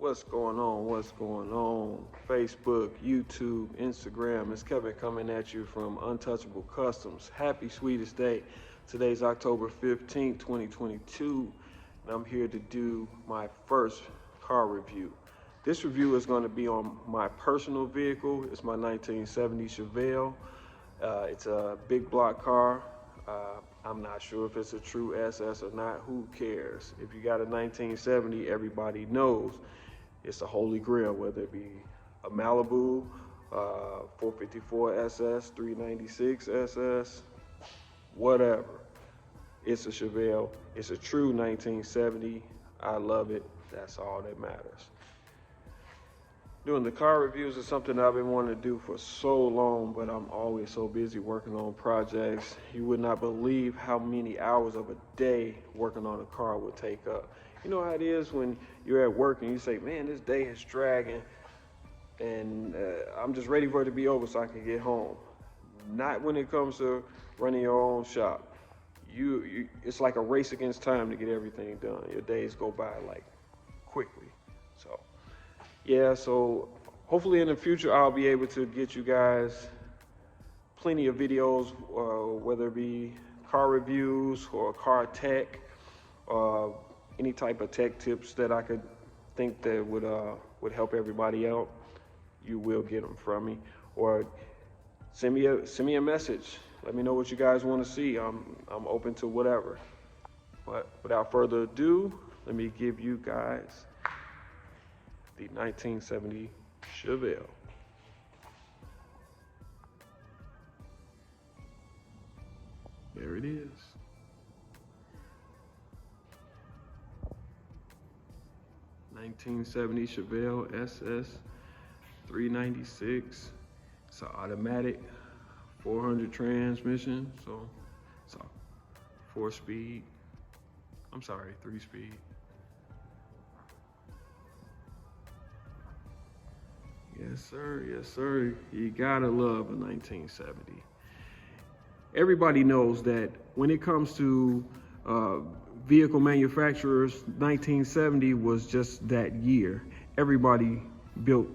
What's going on? What's going on? Facebook, YouTube, Instagram. It's Kevin coming at you from Untouchable Customs. Happy Sweetest Day. Today's October 15th, 2022, and I'm here to do my first car review. This review is going to be on my personal vehicle. It's my 1970 Chevelle. It's a big block car. I'm not sure if it's a true SS or not. Who cares? If you got a 1970, everybody knows it's a holy grail, whether it be a Malibu, 454 SS, 396 SS, whatever. It's a Chevelle. It's a true 1970. I love it. That's all that matters. Doing the car reviews is something I've been wanting to do for so long, but I'm always so busy working on projects. You would not believe how many hours of a day working on a car would take up. You know how it is when you're at work and you say, man, this day is dragging and I'm just ready for it to be over so I can get home. Not when it comes to running your own shop. It's like a race against time to get everything done. Your days go by like quickly. So hopefully in the future I'll be able to get you guys plenty of videos, whether it be car reviews or car tech, any type of tech tips that I could think that would help everybody out. You will get them from me, or send me a message. Let me know what you guys want to see. I'm open to whatever. But without further ado, let me give you guys the 1970 Chevelle. There it is. '70 Chevelle SS 396. It's an automatic 400 transmission, so it's a 3-speed. Yes, sir. Yes, sir. You gotta love a 1970. Everybody knows that when it comes to vehicle manufacturers, 1970 was just that year. Everybody built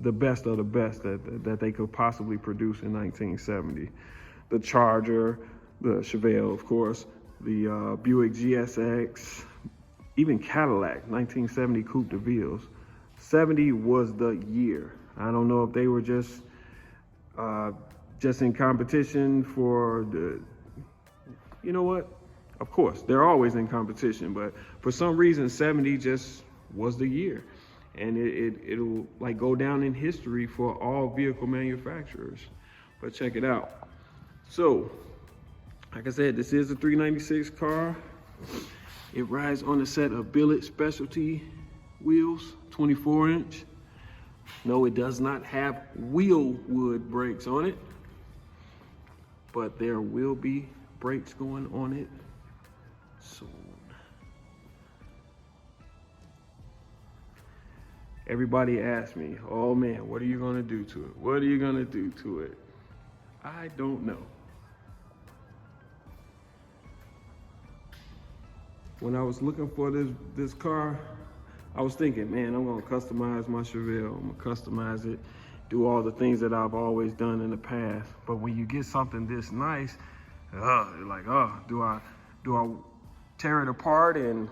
the best of the best that they could possibly produce in 1970. The Charger, the Chevelle, of course, the Buick GSX, even Cadillac, 1970 Coupe de Villes. 70 was the year. I don't know if they were just in competition for the, you know what? Of course, they're always in competition, but for some reason, 70 just was the year. And it'll like go down in history for all vehicle manufacturers. But check it out. So, like I said, this is a 396 car. It rides on a set of billet specialty wheels, 24-inch. No, it does not have wheel wood brakes on it, but there will be brakes going on it soon. Everybody asks me, oh man, what are you gonna do to it? What are you gonna do to it? I don't know. When I was looking for this car, I was thinking, man, I'm gonna customize my Chevelle. I'm gonna customize it, do all the things that I've always done in the past. But when you get something this nice, do I tear it apart and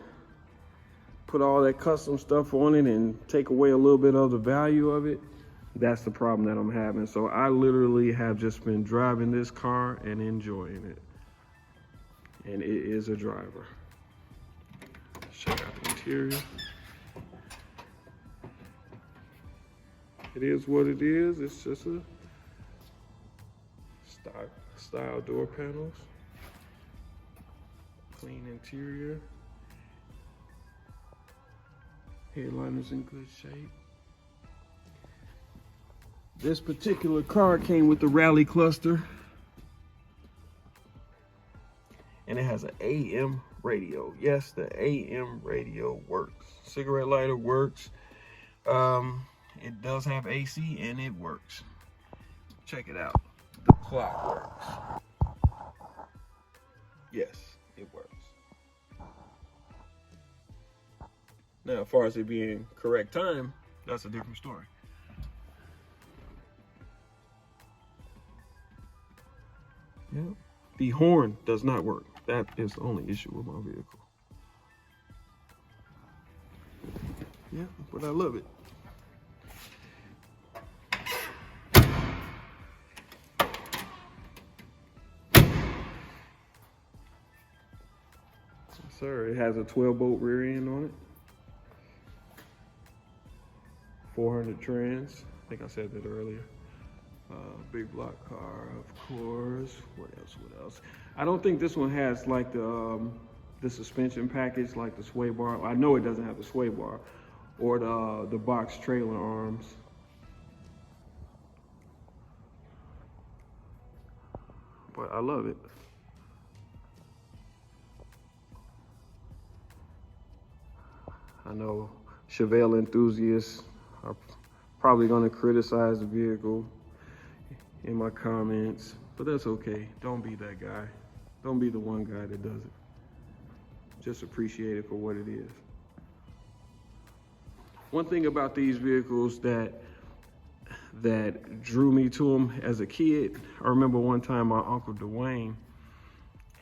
put all that custom stuff on it and take away a little bit of the value of it? That's the problem that I'm having. So I literally have just been driving this car and enjoying it. And it is a driver. Check out the interior. It is what it is. It's just a style door panels. Clean interior. Headliner's in good shape. This particular car came with the rally cluster. And it has an AM radio. Yes, the AM radio works. Cigarette lighter works. It does have AC and it works. Check it out. The clock works. Yes, it works. Now, as far as it being correct time, that's a different story. Yeah. The horn does not work. That is the only issue with my vehicle. Yeah, but I love it. Sir, it has a 12-bolt rear end on it. 400 trans. I think I said that earlier. Big block car, of course. What else? I don't think this one has like the suspension package, like the sway bar. I know it doesn't have the sway bar or the box trailer arms. But I love it. I know Chevelle enthusiasts are probably going to criticize the vehicle in my comments, but that's okay. Don't be that guy. Don't be the one guy that does it. Just appreciate it for what it is. One thing about these vehicles that drew me to them as a kid, I remember one time my Uncle Dwayne,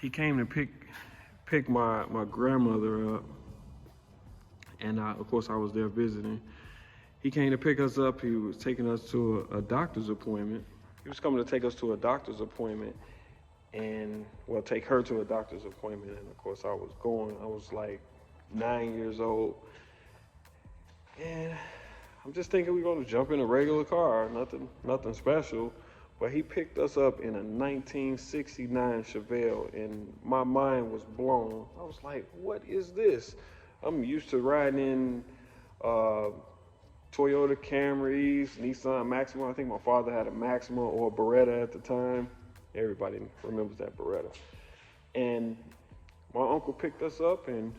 he came to pick my grandmother up. And of course, I was there visiting. He came to pick us up. He was taking us to a doctor's appointment. He was coming to take us to a doctor's appointment and, well, take her to a doctor's appointment. And of course, I was going. I was like 9 years old. And I'm just thinking we're going to jump in a regular car, nothing special. But he picked us up in a 1969 Chevelle, and my mind was blown. I was like, what is this? I'm used to riding in Toyota Camrys, Nissan Maxima. I think my father had a Maxima or a Beretta at the time. Everybody remembers that Beretta. And my uncle picked us up, and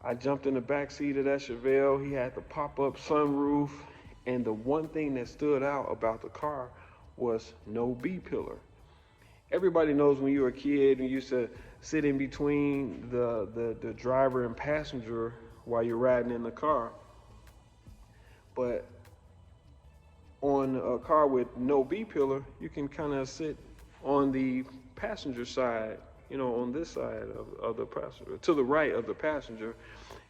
I jumped in the back seat of that Chevelle. He had the pop-up sunroof, and the one thing that stood out about the car was no B-pillar. Everybody knows when you were a kid and you used to sit in between the driver and passenger while you're riding in the car. But on a car with no B-pillar, you can kind of sit on the passenger side, you know, on this side of the passenger, to the right of the passenger,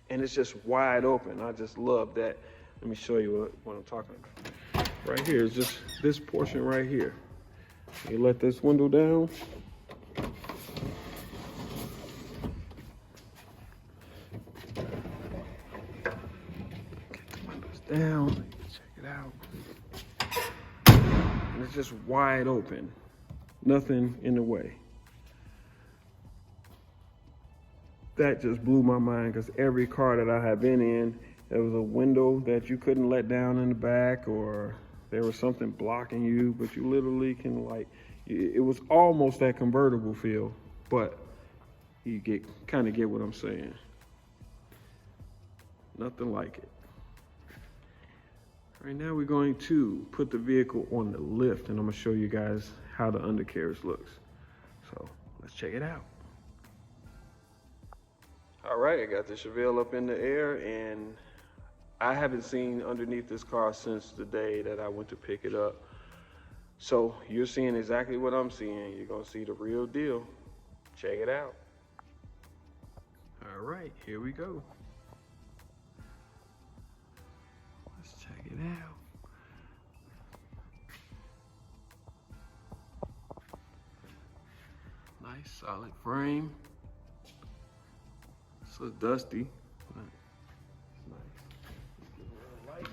and it's just wide open. I just love that. Let me show you what I'm talking about. Right here is just this portion right here. You let this window down. Get the windows down. Check it out. And it's just wide open. Nothing in the way. That just blew my mind because every car that I have been in, there was a window that you couldn't let down in the back, or there was something blocking you, but you literally can, like, it was almost that convertible feel, but you kind of get what I'm saying. Nothing like it. Right now we're going to put the vehicle on the lift, and I'm gonna show you guys how the undercarriage looks. So let's check it out. All right, I got the Chevelle up in the air, and I haven't seen underneath this car since the day that I went to pick it up. So you're seeing exactly what I'm seeing. You're gonna see the real deal. Check it out. All right, here we go. Let's check it out. Nice solid frame. It's a little dusty, but it's nice. Let's give it a light.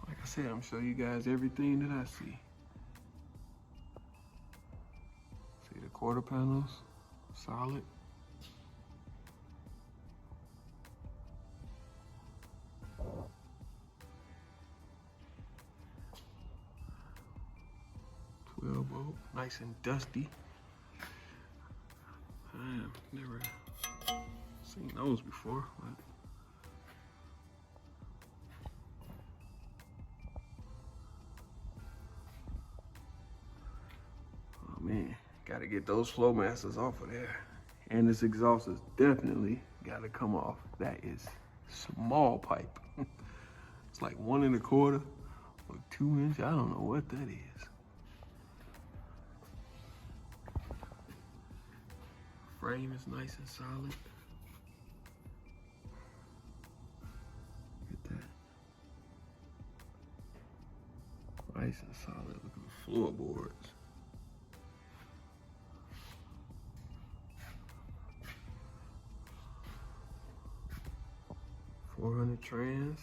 Like I said, I'm gonna show you guys everything that I see. See the quarter panels, solid. Bolt, nice and dusty. I've never seen those before, but oh man, Man, gotta get those flow masters off of there. And this exhaust is definitely gotta come off. That is small pipe. It's like 1 1/4 or 2 inch. I don't know what that is. Frame is nice and solid. Look at that. Nice and solid looking floorboards. .400 trans.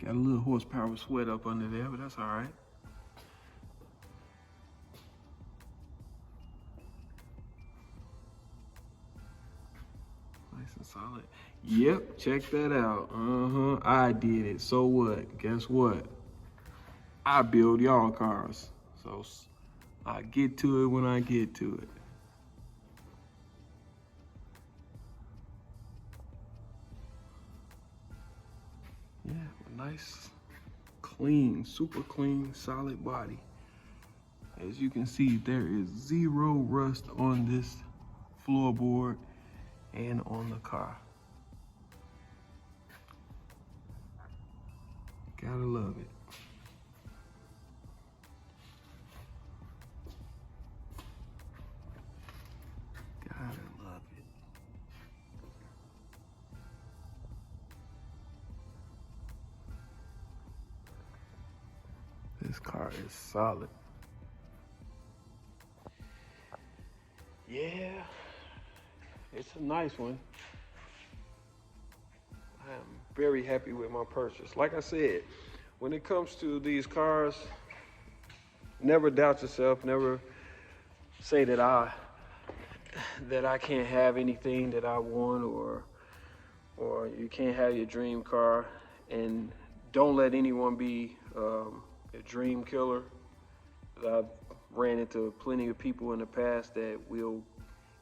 Got a little horsepower sweat up under there, but that's all right. Nice and solid. Yep, check that out. I did it. So what? Guess what? I build y'all cars. So I get to it when I get to it. Yeah, nice, clean, super clean, solid body. As you can see, there is 0 rust on this floorboard and on the car. Gotta love it. Gotta love it. This car is solid. Yeah, it's a nice one. I am very happy with my purchase. Like I said, when it comes to these cars, never doubt yourself. Never say that I can't have anything that I want, or you can't have your dream car. And don't let anyone be a dream killer. I've ran into plenty of people in the past that will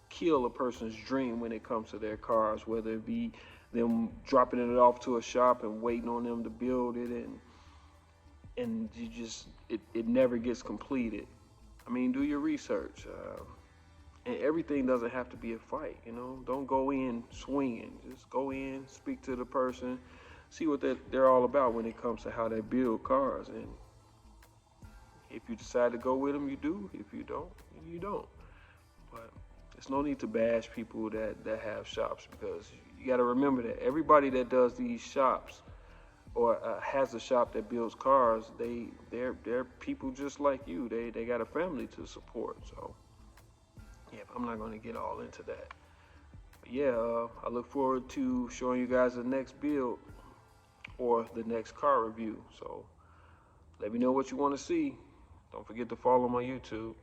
kill a person's dream when it comes to their cars, whether it be them dropping it off to a shop and waiting on them to build it, and you just it never gets completed. I mean, do your research, and everything doesn't have to be a fight. You know, don't go in swinging. Just go in, speak to the person, see what they're all about when it comes to how they build cars. And if you decide to go with them, you do. If you don't, you don't. But there's no need to bash people that have shops, because you got to remember that everybody that does these shops or has a shop that builds cars, they're people just like you. They got a family to support. So yeah, I'm not going to get all into that. But yeah, I look forward to showing you guys the next build or the next car review. So let me know what you want to see. Don't forget to follow my YouTube.